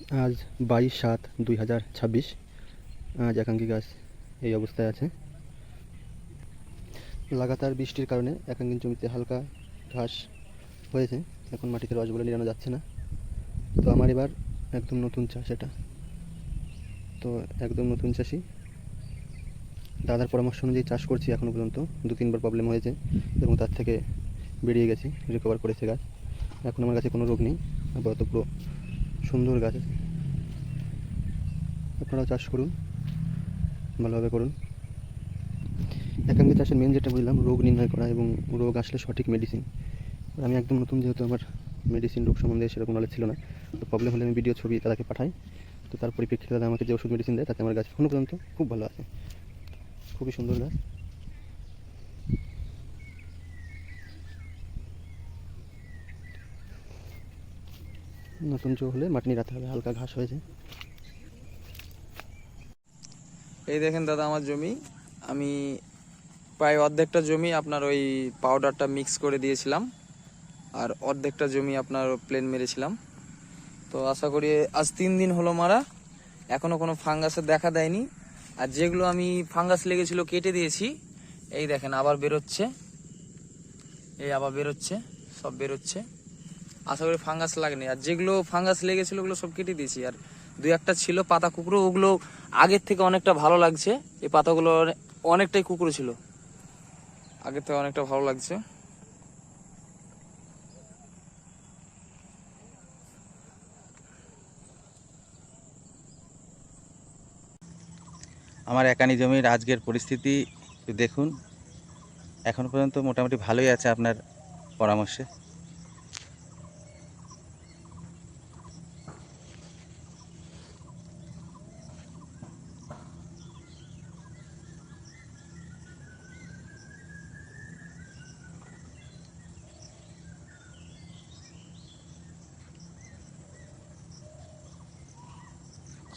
আজ 22/7/2026। আজ একাঙ্কি গাছ এই অবস্থায় আছে। লাগাতার বৃষ্টির কারণে একাঙ্কি জমিতে হালকা ঘাস হয়েছে, এখন মাটিতে রস বলে নিড়ানো যাচ্ছে না। তো আমার এবার একদম নতুন চাষ এটা। তো একদম নতুন চাষি, দাদার পরামর্শ অনুযায়ী চাষ করছি। এখনও পর্যন্ত 2-3বার প্রবলেম হয়েছে এবং তার থেকে বেরিয়ে গেছি, রিকভার করেছে গাছ। এখন আমার কাছে কোনো রোগ নেই, আপাতত পুরো সুন্দর গাছ আছে। আপনারাও চাষ করুন, ভালোভাবে করুন। একাঙ্কি চাষের মেন যেটা বুঝলাম, রোগ নির্ণয় করা এবং রোগ আসলে সঠিক মেডিসিন। আমি একদম নতুন, যেহেতু আমার মেডিসিন রোগ সম্বন্ধে সেরকম নলেজ ছিল না, তো প্রবলেম হলে আমি ভিডিও ছবি দাদাকে পাঠাই। তো তার পরিপ্রেক্ষিতে দাদা আমাকে যে ওষুধ মেডিসিন দেয়, তাতে আমার গাছ এখনও পর্যন্ত খুব ভালো আছে, খুবই সুন্দর গাছ। নতুন জো হলে মাটি নিড়াতে হবে, হালকা ঘাস হয়েছে। এই দেখেন দাদা আমার জমি, আমি প্রায় অর্ধেকটা জমি আপনার ওই পাউডারটা মিক্স করে দিয়েছিলাম, আর অর্ধেকটা জমি আপনার প্লেন মেরেছিলাম। তো আশা করি আজ 3 দিন হলো মারা, এখনো কোনো ফাঙ্গাসের দেখা দেয়নি। আর যেগুলো আমি ফাঙ্গাস লেগেছিল কেটে দিয়েছি, এই দেখেন আবার বেরোচ্ছে, এই আবার বেরোচ্ছে, সব বেরোচ্ছে। আশা করি ফাঙ্গাস লাগেনি। আর যেগুলো ফাঙ্গাস লেগেছিল ওগুলো সব কেটে দিয়েছি। আর 2-1টা ছিল পাতা কুকড়ো, ওগুলো আগের থেকে অনেকটা ভালো লাগছে। এই পাতাগুলো অনেকটাই কুকড়ো ছিল, আগের থেকে অনেকটা ভালো লাগছে। আমার একানি জমির আজকের পরিস্থিতি দেখুন, এখন পর্যন্ত মোটামুটি ভালোই আছে আপনার পরামর্শে।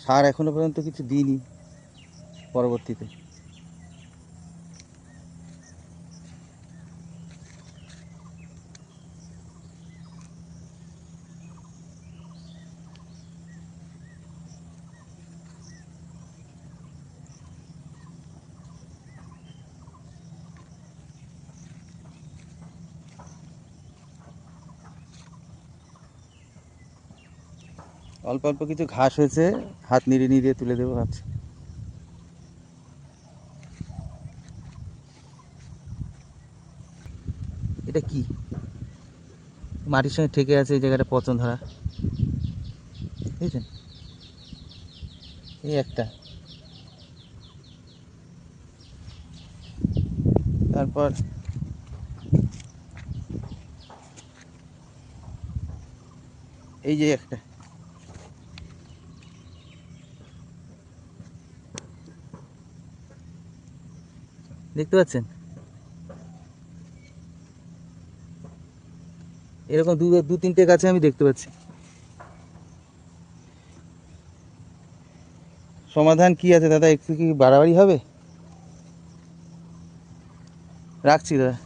সার এখনো পর্যন্ত কিছু দিইনি, পরবর্তীতে। অল্প অল্প কিছু ঘাস হয়েছে, হাত নিড়ে নিড়ে তুলে দেবো ভাবছি। এটা কি মাটির সঙ্গে ঠেকে আছে, এই জায়গাটা পচন ধরা, বুঝছেন? এই একটা, তারপর এই যে একটা, দেখতে পাচ্ছেন? এরকম 2-3টে গাছে আমি দেখতে পাচ্ছি। সমাধান কি আছে দাদা? একটু কি বাড়াবাড়ি হবে? রাখছি দাদা।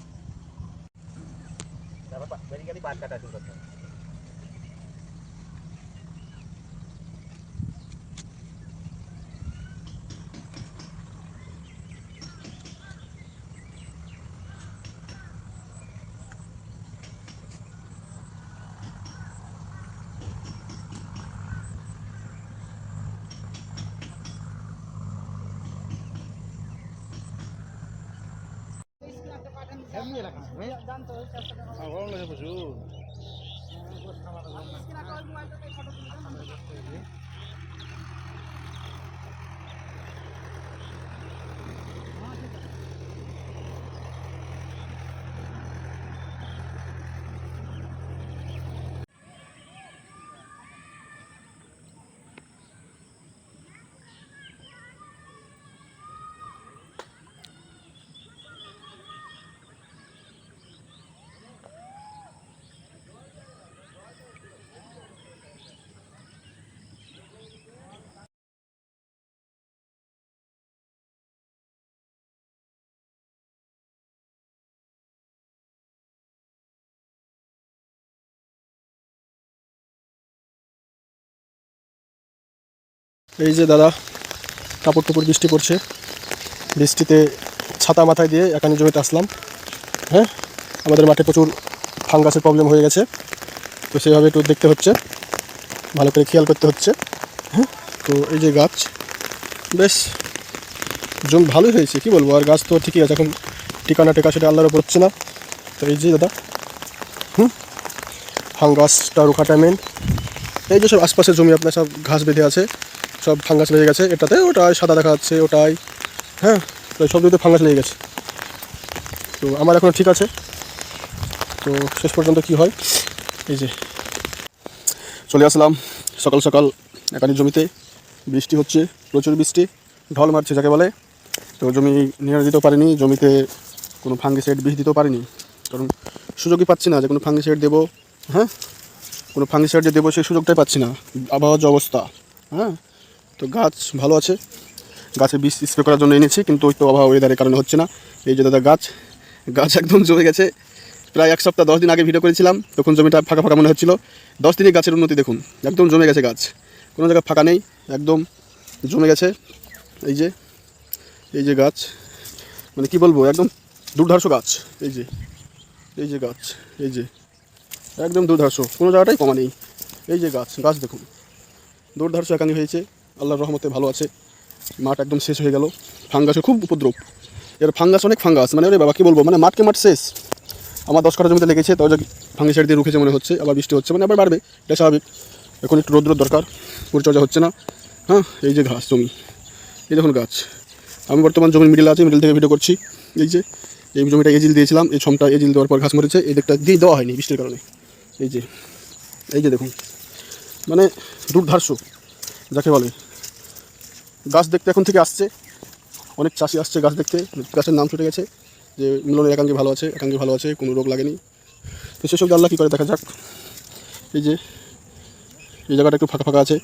এই যে দাদা কাপড় টুপড় বৃষ্টি পড়ছে, বৃষ্টিতে ছাতা মাথায় দিয়ে একানি জমিতে আসলাম। হ্যাঁ, আমাদের মাঠে প্রচুর ফাঙ্গাসের প্রবলেম হয়ে গেছে, তো সেভাবে একটু দেখতে হচ্ছে, ভালো করে খেয়াল করতে হচ্ছে। হ্যাঁ, তো এই যে গাছ বেশ জমি ভালোই হয়েছে, কি বলবো, আর গাছ তো ঠিকই আছে, এখন ঠিকানা টেকা সেটা আল্লাহর ওপর হচ্ছে না। তো এই যে দাদা ফাঙ্গাসটা রোখাটা মেন। এই যে সব আশপাশের জমি আপনার সব ঘাস বেঁধে আছে, সব ফাঙ্গাস লেগে গেছে, এটাতে ওটাই সাদা দেখা যাচ্ছে, ওটাই হ্যাঁ, তো সব জমিতে ফাঙ্গাস লেগে গেছে। তো আমার এখনও ঠিক আছে, তো শেষ পর্যন্ত কি হয়। এই যে চলে আসলাম সকাল সকাল এখানে জমিতে, বৃষ্টি হচ্ছে, প্রচুর বৃষ্টি, ঢল মারছে যাকে বলে। তো জমি নিয়ে দিতেও পারিনি, জমিতে কোনো ফাঙ্গিসাইড বিষ দিতেও পারিনি, কারণ সুযোগই পাচ্ছি না যে কোনো ফাঙ্গিসাইড দেবো। হ্যাঁ, কোনো ফাঙ্গিসাইড যে দেবো সেই সুযোগটাই পাচ্ছি না, আবহাওয়ার যে অবস্থা। হ্যাঁ, তো গাছ ভালো আছে, গাছে বিষ স্প্রে করার জন্য এনেছি, কিন্তু ওই তো আবহাওয়া ওয়েদারের কারণে হচ্ছে না। এই যে দাদা গাছ একদম জমে গেছে। প্রায় 1 সপ্তাহ 10 দিন আগে ভিডিও করেছিলাম, তখন জমিটা ফাঁকা ফাঁকা মনে হচ্ছিল। 10 দিনই গাছের উন্নতি দেখুন, একদম জমে গেছে গাছ, কোনো জায়গায় ফাঁকা নেই, একদম জমে গেছে। এই যে গাছ, মানে কি বলবো, একদম দুর্ধর্ষ গাছ। এই যে গাছ, এই যে একদম দুর্ধর্ষ, কোনো জায়গাটাই কমা নেই। এই যে গাছ দেখুন, দুর্ধর্ষ একাঙ্গি হয়েছে, আল্লাহর রহমতে ভালো আছে। মাঠ একদম শেষ হয়ে গেল, ফাঙ্গাসের খুব উপদ্রব, এর ফাঙ্গাস অনেক ফাঙ্গাস, মানে ওরে বাবা কী বলবো, মানে মাঠ শেষ। আমার 10 কাঠা জমিতে লেগেছে, তো ফাঙ্গিসাইড দিয়ে রুখেছে মনে হচ্ছে, আবার বৃষ্টি হচ্ছে, মানে আবার বাড়বে, এটা স্বাভাবিক। এখন একটু রৌদ্র দরকার, পরিচর্যা হচ্ছে না। হ্যাঁ, এই যে ঘাস জমি, এই দেখুন গাছ। আমি বর্তমান জমির মিডিল আছে, মিডিল থেকে ভিডিও করছি। এই জমিটা এজিল দিয়েছিলাম, এই ছমটা এজিল দেওয়ার পর ঘাস মরেছে, এই দিকটা দিয়ে দেওয়া হয়নি বৃষ্টির কারণে। এই যে দেখুন, মানে দুর্ধর্ষ যাকে বলে। গাছ দেখতে এখন থেকে আসছে, অনেক চাষি আসছে গাছ দেখতে, গাছের নাম ছুটে গেছে যে মিলনের একাঙ্গি ভালো আছে, কোনো রোগ লাগেনি। তো সেসব আল্লাহ কী করে দেখা যাক। এই যে এই জায়গাটা একটু ফাঁকা ফাঁকা আছে,